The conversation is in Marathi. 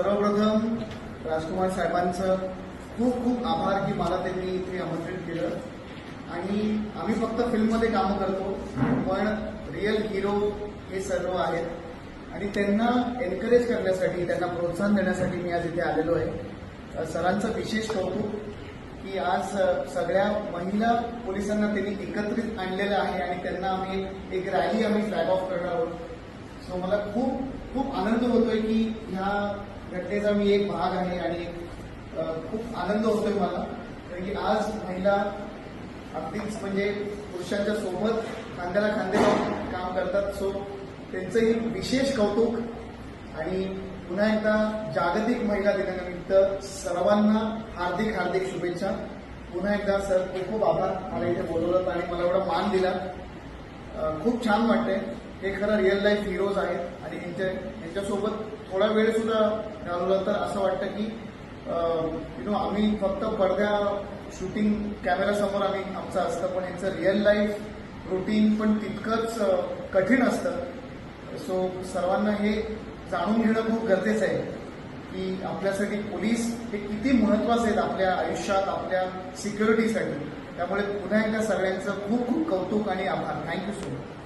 सर्वप्रथम राजकुमार साहेबांचं खूप खूप आभार की मला त्यांनी इथे आमंत्रित केलं आणि आम्ही फक्त फिल्ममध्ये कामं करतो पण रिअल हिरो हे सर्व आहेत आणि त्यांना एनकरेज करण्यासाठी त्यांना प्रोत्साहन देण्यासाठी मी आज इथे आलेलो आहे. सरांचं विशेष कौतुक की आज सगळ्या महिला पोलिसांना त्यांनी एकत्रित आणलेलं आहे आणि त्यांना आम्ही एक रॅली आम्ही फ्लॅग ऑफ करणार आहोत. सो मला खूप खूप आनंद होतोय की ह्या घटनेचा मी एक भाग आहे आणि खूप आनंद होतोय मला कारण की आज महिला अगदीच म्हणजे पुरुषांच्या सोबत खांद्याला खांदे लावून काम करतात. सो त्यांचंही विशेश कौतुक आणि पुन्हा एकदा जागतिक महिला दिनानिमित्त सर्वांना हार्दिक हार्दिक शुभेच्छा. पुन्हा एकदा सर खूप खूप आभार मला इथे बोलवलं आणि मला एवढा मान दिला. खूप छान वाटतंय. हे खरं रिअल लाईफ हिरोज आहेत आणि यांच्यासोबत थोडा वेळ सुद्धा घालवला तर असं वाटतं की आम्ही फक्त पडद्या शूटिंग कॅमेरासमोर आमचं असतं पण यांचं रिअल लाईफ रुटीन पण तितकंच कठीण असतं. सो सर्वांना हे जाणून घेणं खूप गरजेचं आहे की आपल्यासाठी पोलीस हे किती महत्त्वाचे आहेत आपल्या आयुष्यात आपल्या सिक्युरिटीसाठी. त्यामुळे पुन्हा एकदा सगळ्यांचं खूप खूप कौतुक आणि आभार. Thank you so much.